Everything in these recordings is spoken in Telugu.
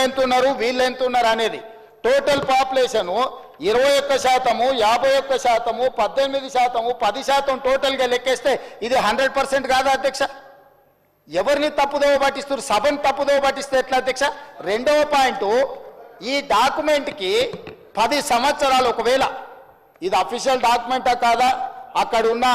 ఎంత ఉన్నారు, వీళ్ళు ఎంత ఉన్నారు అనేది. టోటల్ పాపులేషను 21%, 51%, 18%, 10% టోటల్గా లెక్కేస్తే ఇది 100% కాదా అధ్యక్ష? ఎవరిని తప్పుదోవ పట్టిస్తారు? సభను తప్పుదోవ పట్టిస్తే ఎట్లా అధ్యక్ష? రెండవ పాయింట్, ఈ డాక్యుమెంట్కి 10 సంవత్సరాలు, ఒకవేళ ఇది అఫీషియల్ డాక్యుమెంటా కాదా అక్కడ ఉన్న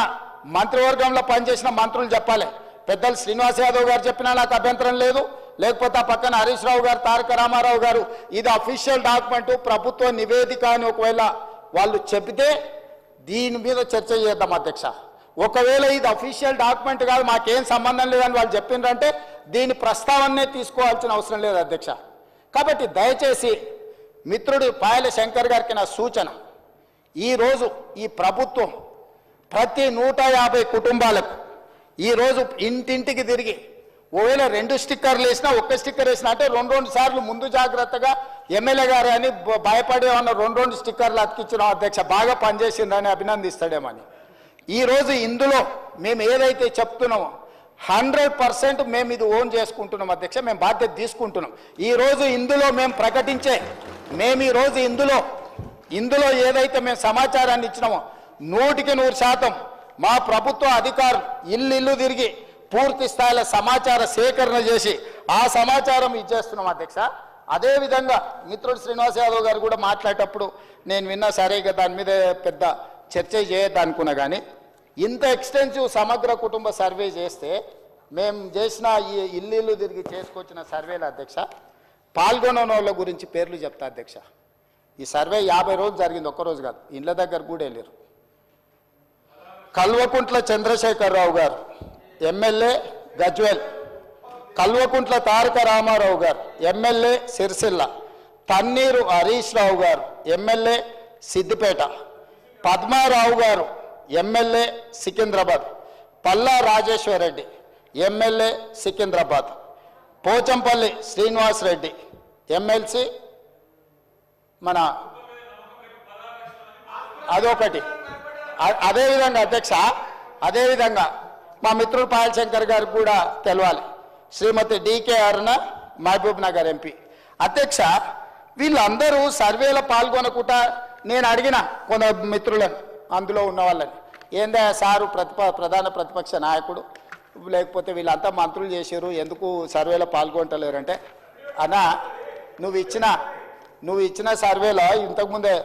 మంత్రివర్గంలో పనిచేసిన మంత్రులు చెప్పాలి. పెద్దలు శ్రీనివాస్ యాదవ్ గారు చెప్పినా నాకు అభ్యంతరం లేదు, లేకపోతే ఆ పక్కన హరీష్ రావు గారు, తారక రామారావు గారు ఇది అఫీషియల్ డాక్యుమెంట్, ప్రభుత్వ నివేదిక అని ఒకవేళ వాళ్ళు చెబితే దీని మీద చర్చ చేద్దాం అధ్యక్ష. ఒకవేళ ఇది అఫీషియల్ డాక్యుమెంట్ కాదు, మాకేం సంబంధం లేదని వాళ్ళు చెప్పిండ్రంటే దీని ప్రస్తావనే తీసుకోవాల్సిన అవసరం లేదు అధ్యక్ష. కాబట్టి దయచేసి మిత్రుడు పాయల శంకర్ గారికి నా సూచన, ఈరోజు ఈ ప్రభుత్వం ప్రతి 150 కుటుంబాలకు ఈరోజు ఇంటింటికి తిరిగి ఒకవేళ 2 స్టిక్కర్లు వేసినా, 1 స్టిక్కర్ వేసినా అంటే 2 సార్లు ముందు జాగ్రత్తగా ఎమ్మెల్యే గారు అని భయపడే ఉన్న 2 స్టిక్కర్లు అతికించిన అధ్యక్ష బాగా పనిచేసిందని అభినందిస్తాడేమని. ఈరోజు ఇందులో మేము ఏదైతే చెప్తున్నామో 100% మేము ఇది ఓన్ చేసుకుంటున్నాం అధ్యక్ష, మేము బాధ్యత తీసుకుంటున్నాం. ఈరోజు ఇందులో మేము ప్రకటించే ఈరోజు ఇందులో ఏదైతే మేము సమాచారాన్ని ఇచ్చినామో 100% మా ప్రభుత్వ అధికారులు ఇల్లు తిరిగి పూర్తి స్థాయిలో సమాచార సేకరణ చేసి ఆ సమాచారం ఇచ్చేస్తున్నాం అధ్యక్ష. అదేవిధంగా మిత్రుడు శ్రీనివాస్ యాదవ్ గారు కూడా మాట్లాడేటప్పుడు నేను విన్నా, సరేగా దాని మీద పెద్ద చర్చ చేయొద్దు అనుకున్నా, కానీ ఇంత ఎక్స్టెన్సివ్ సమగ్ర కుటుంబ సర్వే చేస్తే మేము చేసిన ఈ ఇల్లు తిరిగి చేసుకొచ్చిన సర్వేలు అధ్యక్ష, పాల్గొన్న వాళ్ళ గురించి పేర్లు చెప్తా అధ్యక్ష. ఈ సర్వే 50 రోజులు జరిగింది, ఒక్కరోజు కాదు, ఇండ్ల దగ్గర కూడా వెళ్ళారు. Kalvakuntla Chandrasekhara Rao garu MLA Gajwel, Kalvakuntla Taraka Rama Rao garu MLA Sircilla, Tanneeru Harish Rao garu MLA Siddipet, Padma Rao garu MLA Secunderabad, Palla Rajeshwar Reddy MLA Secunderabad, Pochampalli Srinivas Reddy MLC మన అదొకటి. అదేవిధంగా అధ్యక్ష, అదేవిధంగా మా మిత్రుడు పాయల్ శంకర్ గారికి కూడా తెలవాలి, శ్రీమతి డికే అరుణ మహబూబ్ నగర్ ఎంపీ. అధ్యక్ష, వీళ్ళందరూ సర్వేలో పాల్గొనకుండా నేను అడిగిన కొంత మిత్రులను అందులో ఉన్న వాళ్ళని, ఏందా సారు ప్రధాన ప్రతిపక్ష నాయకుడు, లేకపోతే వీళ్ళంతా మంత్రులు చేశారు, ఎందుకు సర్వేలో పాల్గొంటలేరంటే, అన్నా నువ్వు ఇచ్చిన సర్వేలో ఇంతకుముందే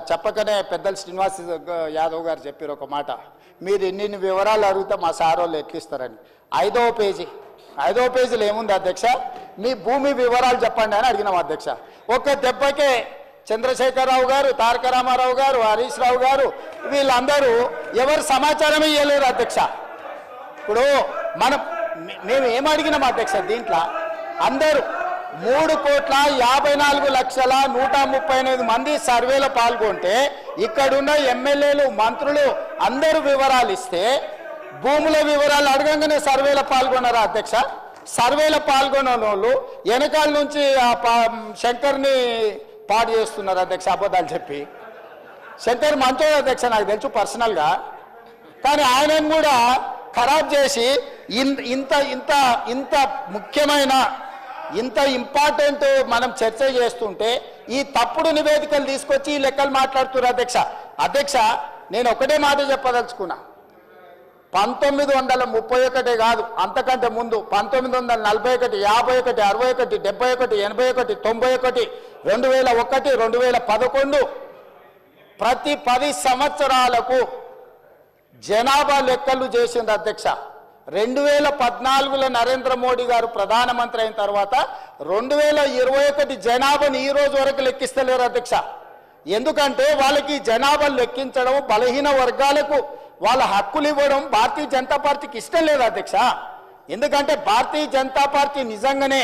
చెప్పకనే పెద్దలు శ్రీనివాస్ యాదవ్ గారు చెప్పారు ఒక మాట, మీరు ఇన్ని వివరాలు అడిగితే మా సార్ వాళ్ళు ఎట్లిస్తారని. 5వ పేజీలో ఏముంది అధ్యక్ష, మీ భూమి వివరాలు చెప్పండి అని అడిగినాం అధ్యక్ష. ఒక్క దెబ్బకే చంద్రశేఖరరావు గారు, తారక రామారావు గారు, హరీష్ రావు గారు వీళ్ళందరూ ఎవరు సమాచారమే ఇవ్వలేరు అధ్యక్ష. ఇప్పుడు మేము ఏం అడిగినాం అధ్యక్ష, దీంట్లో అందరూ 3,54,138 మంది సర్వేలో పాల్గొంటే ఇక్కడున్న ఎమ్మెల్యేలు, మంత్రులు అందరూ వివరాలు ఇస్తే భూముల వివరాలు అడగంగానే సర్వేలో పాల్గొన్నారా అధ్యక్ష? సర్వేలో పాల్గొన్న వాళ్ళు వెనకాల నుంచి శంకర్ని పాడు చేస్తున్నారు అధ్యక్ష, అబద్ధాలు చెప్పి. శంకర్ మంచోడు అధ్యక్ష, నాకు తెలుసు పర్సనల్గా, కానీ ఆయనను కూడా ఖరాబ్ చేసి ఇంత ముఖ్యమైన ఇంత ఇంపార్టెంట్ మనం చర్చ చేస్తుంటే ఈ తప్పుడు నివేదికలు తీసుకొచ్చి ఈ లెక్కలు మాట్లాడుతున్నారు అధ్యక్ష. నేను ఒకటే మాట చెప్పదలుచుకున్నా, 1931 కాదు అంతకంటే ముందు 1941, 51, 61, 71, 81, 91, 2001, 2011 ప్రతి 10 సంవత్సరాలకు జనాభా లెక్కలు చేసింది అధ్యక్ష. 2014లో నరేంద్ర మోడీ గారు ప్రధానమంత్రి అయిన తర్వాత 2021 జనాభాను ఈ రోజు వరకు లెక్కిస్తలేరు అధ్యక్ష. ఎందుకంటే వాళ్ళకి జనాభాను లెక్కించడం, బలహీన వర్గాలకు వాళ్ళ హక్కులు ఇవ్వడం భారతీయ జనతా పార్టీకి ఇష్టం లేదు అధ్యక్ష. ఎందుకంటే భారతీయ జనతా పార్టీ నిజంగానే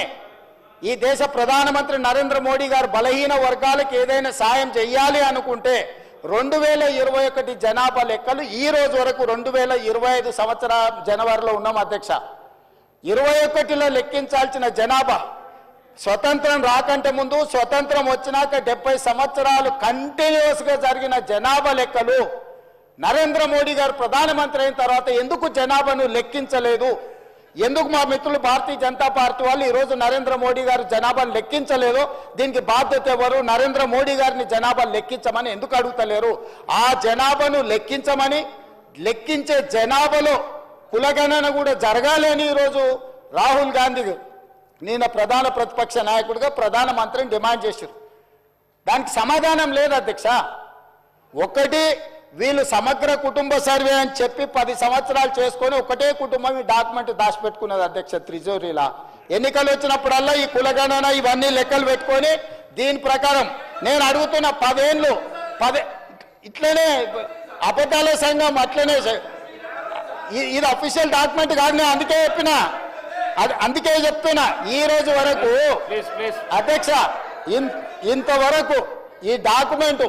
ఈ దేశ ప్రధానమంత్రి నరేంద్ర మోడీ గారు బలహీన వర్గాలకు ఏదైనా సాయం చేయాలి అనుకుంటే 2021 జనాభా లెక్కలు ఈ రోజు వరకు 2025 సంవత్సరం జనవరిలో ఉన్నాం అధ్యక్ష. 21లో లెక్కించాల్సిన జనాభా స్వతంత్రం రాకంటే ముందు, స్వతంత్రం వచ్చినాక 70 సంవత్సరాలు కంటిన్యూస్గా జరిగిన జనాభా లెక్కలు నరేంద్ర మోడీ గారు ప్రధానమంత్రి అయిన తర్వాత ఎందుకు జనాభాను లెక్కించలేదు? ఎందుకు మా మిత్రులు భారతీయ జనతా పార్టీ వాళ్ళు ఈరోజు నరేంద్ర మోడీ గారు జనాభాను లెక్కించలేదు? దీనికి బాధ్యత ఎవరు? నరేంద్ర మోడీ గారిని జనాభాను లెక్కించమని ఎందుకు అడుగుతలేరు? ఆ జనాభాను లెక్కించమని, లెక్కించే జనాభాలో కులగణన కూడా జరగాలి అని ఈరోజు రాహుల్ గాంధీ నిన్న ప్రధాన ప్రతిపక్ష నాయకుడిగా ప్రధానమంత్రిని డిమాండ్ చేశారు. దానికి సమాధానం లేదు అధ్యక్ష. ఒకటి, వీళ్ళు సమగ్ర కుటుంబ సర్వే అని చెప్పి 10 సంవత్సరాలు చేసుకొని ఒకటే కుటుంబం ఈ డాక్యుమెంట్ దాచిపెట్టుకున్నది అధ్యక్ష త్రిజోరీలా. ఎన్నికలు వచ్చినప్పుడల్లా ఈ కులగణన ఇవన్నీ లెక్కలు పెట్టుకొని దీని ప్రకారం నేను అడుగుతున్న 10 ఏళ్ళు ఇట్లనే అబద్ధాల సంఘం అట్లనే ఇది అఫీషియల్ డాక్యుమెంట్ కాదు. నేను అందుకే చెప్పినా, అందుకే చెప్తున్నా ఈ రోజు వరకు అధ్యక్ష ఇంతవరకు ఈ డాక్యుమెంట్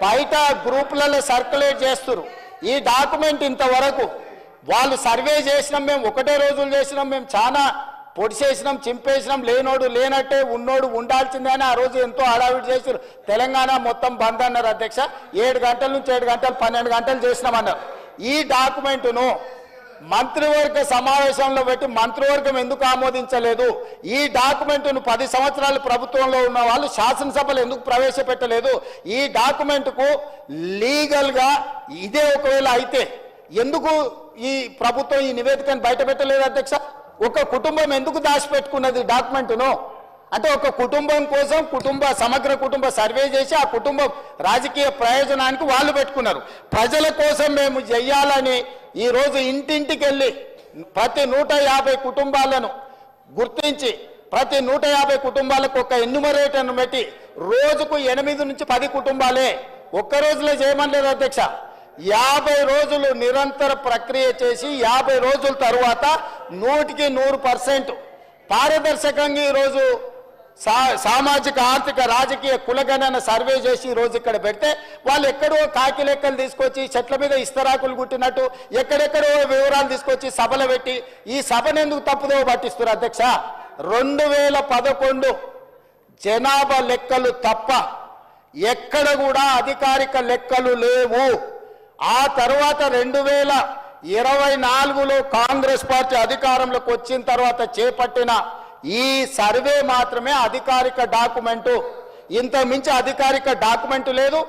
బయట గ్రూపులలో సర్క్యులేట్ చేస్తారు. ఈ డాక్యుమెంట్ ఇంతవరకు వాళ్ళు సర్వే చేసినాం, మేము ఒకటే రోజులు చేసినాం, మేము చాలా పొడిచేసినాం, చింపేసినాం, లేనోడు లేనట్టే ఉన్నోడు ఉండాల్సిందే అని ఆ రోజు ఎంతో హడావిడి చేశారు. తెలంగాణ మొత్తం బంద్ అన్నారు అధ్యక్ష. 7 గంటల నుంచి 7 గంటలు 12 గంటలు చేసినామన్నారు. ఈ డాక్యుమెంటును మంత్రివర్గ సమావేశంలో పెట్టి మంత్రివర్గం ఎందుకు ఆమోదించలేదు? ఈ డాక్యుమెంట్ను 10 సంవత్సరాలు ప్రభుత్వంలో ఉన్న వాళ్ళు శాసనసభలో ఎందుకు ప్రవేశపెట్టలేదు? ఈ డాక్యుమెంట్కు లీగల్గా ఇదే ఒకవేళ అయితే ఎందుకు ఈ ప్రభుత్వం ఈ నివేదికను బయట పెట్టలేదు అధ్యక్ష? ఒక కుటుంబం ఎందుకు దాచిపెట్టుకున్నది డాక్యుమెంట్ను? అంటే ఒక కుటుంబం కోసం సమగ్ర కుటుంబ సర్వే చేసి ఆ కుటుంబం రాజకీయ ప్రయోజనానికి వాళ్ళు పెట్టుకున్నారు. ప్రజల కోసం మేము చెయ్యాలని ఈరోజు ఇంటింటికి వెళ్ళి ప్రతి 150 కుటుంబాలను గుర్తించి ప్రతి 150 కుటుంబాలకు ఒక ఎన్యూమరేటర్ను పెట్టి రోజుకు 8 నుంచి 10 కుటుంబాలే ఒక్క రోజులో చేయమనలేదు అధ్యక్ష. 50 రోజులు నిరంతర ప్రక్రియ చేసి 50 రోజుల తరువాత 100% పారదర్శకంగా ఈరోజు సామాజిక ఆర్థిక రాజకీయ కులగణన సర్వే చేసి ఈరోజు ఇక్కడ పెడితే వాళ్ళు ఎక్కడో కాకి లెక్కలు తీసుకొచ్చి చెట్ల మీద ఇస్తరాకులు కుట్టినట్టు ఎక్కడెక్కడో వివరాలు తీసుకొచ్చి సభలు పెట్టి ఈ సభను ఎందుకు తప్పుదో పట్టిస్తారు అధ్యక్ష? 2011 జనాభా లెక్కలు తప్ప ఎక్కడ కూడా అధికారిక లెక్కలు లేవు. ఆ తర్వాత 2024లో కాంగ్రెస్ పార్టీ అధికారంలోకి వచ్చిన తర్వాత చేపట్టిన ఈ సర్వే మాత్రమే అధికారిక డాక్యుమెంటు. ఇంత మించి అధికారిక డాక్యుమెంటు లేదు.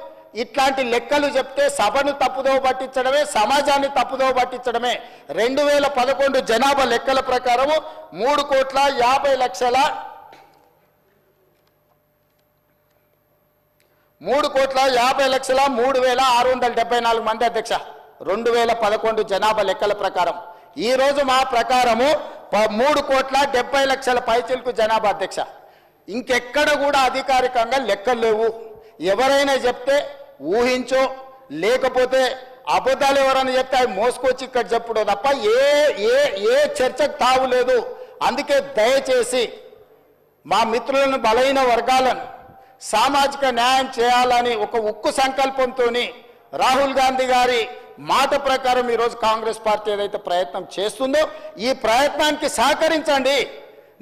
ఇట్లాంటి లెక్కలు చెప్తే సభను తప్పుదోవ పట్టించడమే, సమాజాన్ని తప్పుదోవ పట్టించడమే. 2011 జనాభా లెక్కల ప్రకారము 3,50,03,674 మంది అధ్యక్ష 2011 జనాభా లెక్కల ప్రకారం. ఈ రోజు మా ప్రకారము 3,70,00,000 పైచిలకు జనాభా అధ్యక్ష. ఇంకెక్కడ కూడా అధికారికంగా లెక్కలు లేవు. ఎవరైనా చెప్తే ఊహించో లేకపోతే అబద్ధాలు ఎవరైనా చెప్తే అవి మోసుకొచ్చి ఇక్కడ చెప్పుడు తప్ప ఏ చర్చకు తావు లేదు. అందుకే దయచేసి మా మిత్రులను బలహీన వర్గాలను సామాజిక న్యాయం చేయాలని ఒక ఉక్కు సంకల్పంతో రాహుల్ గాంధీ గారి మాట ప్రకారం ఈరోజు కాంగ్రెస్ పార్టీ ఏదైతే ప్రయత్నం చేస్తుందో ఈ ప్రయత్నానికి సహకరించండి.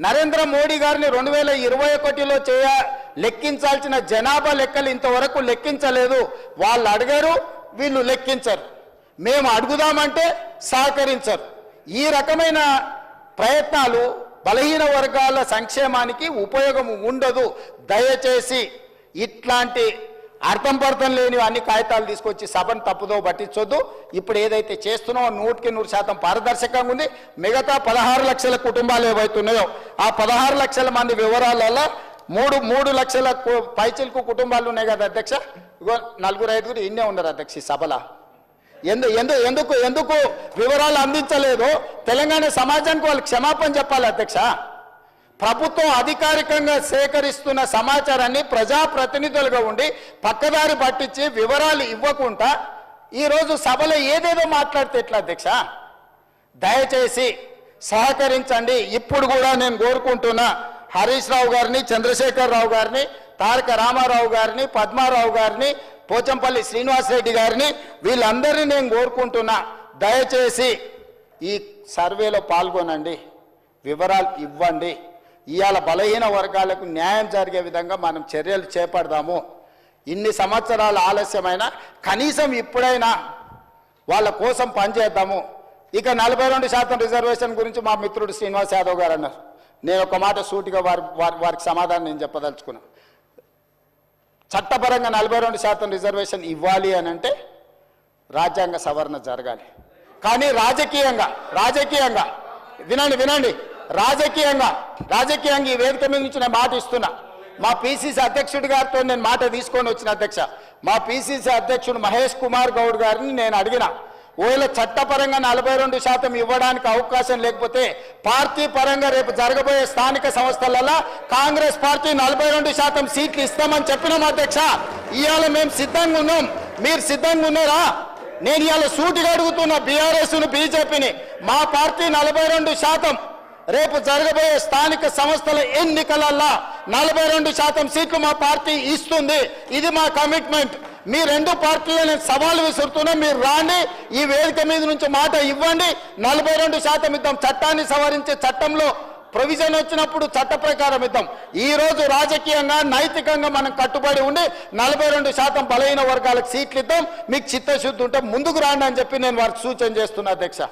నరేంద్ర మోడీ గారిని 2021లో లెక్కించాల్సిన జనాభా లెక్కలు ఇంతవరకు లెక్కించలేదు. వాళ్ళు అడిగారు, వీళ్ళు లెక్కించరు. మేము అడుగుదామంటే సహకరించరు. ఈ రకమైన ప్రయత్నాలు బలహీన వర్గాల సంక్షేమానికి ఉపయోగం ఉండదు. దయచేసి ఇట్లాంటి అర్థం పర్థం లేని అన్ని కాగితాలు తీసుకొచ్చి సభను తప్పుదో పట్టించొద్దు. ఇప్పుడు ఏదైతే చేస్తున్నామో 100% పారదర్శకంగా ఉంది. మిగతా 16 లక్షల కుటుంబాలు ఏవైతున్నాయో ఆ 16 లక్షల మంది వివరాలలో 3 లక్షల పైచిలకు కుటుంబాలు ఉన్నాయి కదా అధ్యక్ష. ఇగో 4-5 ఇన్నే ఉన్నారు అధ్యక్ష ఈ సభలో. ఎందుకు వివరాలు అందించలేదు? తెలంగాణ సమాజానికి వాళ్ళు క్షమాపణ చెప్పాలి అధ్యక్ష. ప్రభుత్వం అధికారికంగా సేకరిస్తున్న సమాచారాన్ని ప్రజాప్రతినిధులుగా ఉండి పక్కదారి పట్టించి వివరాలు ఇవ్వకుండా ఈరోజు సభలో ఏదేదో మాట్లాడితే ఎట్లా అధ్యక్ష? దయచేసి సహకరించండి. ఇప్పుడు కూడా నేను కోరుకుంటున్నా హరీష్ రావు గారిని, చంద్రశేఖర్ రావు గారిని, తారక రామారావు గారిని, పద్మారావు గారిని, పోచంపల్లి శ్రీనివాసరెడ్డి గారిని, వీళ్ళందరినీ నేను కోరుకుంటున్నా దయచేసి ఈ సర్వేలో పాల్గొనండి, వివరాలు ఇవ్వండి. ఇవాళ బలహీన వర్గాలకు న్యాయం జరిగే విధంగా మనం చర్యలు చేపడదాము. ఇన్ని సంవత్సరాల ఆలస్యమైన కనీసం ఇప్పుడైనా వాళ్ళ కోసం పనిచేద్దాము. ఇక 42% రిజర్వేషన్ గురించి మా మిత్రుడు శ్రీనివాస్ యాదవ్ గారు అన్నారు. నేను ఒక మాట సూటిగా వారికి సమాధానం నేను చెప్పదలుచుకున్నా. చట్టపరంగా 42% రిజర్వేషన్ ఇవ్వాలి అని అంటే రాజ్యాంగ సవరణ జరగాలి. కానీ రాజకీయంగా వినండి రాజకీయంగా ఈ వేదిక మీద నుంచి నేను మాట ఇస్తున్నా. మా పిసిసి అధ్యక్షుడి గారితో నేను మాట తీసుకొని వచ్చిన అధ్యక్ష. మా పిసిసి అధ్యక్షుడు మహేష్ కుమార్ గౌడ్ గారిని నేను అడిగిన, ఒకవేళ చట్టపరంగా 42% ఇవ్వడానికి అవకాశం లేకపోతే పార్టీ పరంగా రేపు జరగబోయే స్థానిక సంస్థలలో కాంగ్రెస్ పార్టీ 42% సీట్లు ఇస్తామని చెప్పినాం అధ్యక్ష. ఇవాళ మేము సిద్ధంగా ఉన్నాం, మీరు సిద్ధంగా ఉన్నారా? నేను ఇవాళ సూటిగా అడుగుతున్నా బీఆర్ఎస్ను బీజేపీని, మా పార్టీ 42% రేపు జరగబోయే స్థానిక సంస్థల ఎన్నికలల్లో 42% సీట్లు మా పార్టీ ఇస్తుంది. ఇది మా కమిట్మెంట్. మీ రెండు పార్టీలు నేను సవాల్ విసురుతున్నా, మీరు రాండి, ఈ వేదిక మీద నుంచి మాట ఇవ్వండి, 42% ఇద్దాం. చట్టాన్ని సవరించే చట్టంలో ప్రొవిజన్ వచ్చినప్పుడు చట్ట ప్రకారం ఇద్దాం. ఈ రోజు రాజకీయంగా నైతికంగా మనం కట్టుబడి ఉండి 42% బలహీన వర్గాలకు సీట్లు ఇద్దాం. మీకు చిత్తశుద్ధి ఉంటే ముందుకు రాండి అని చెప్పి నేను వారికి సూచన చేస్తున్నా అధ్యక్ష.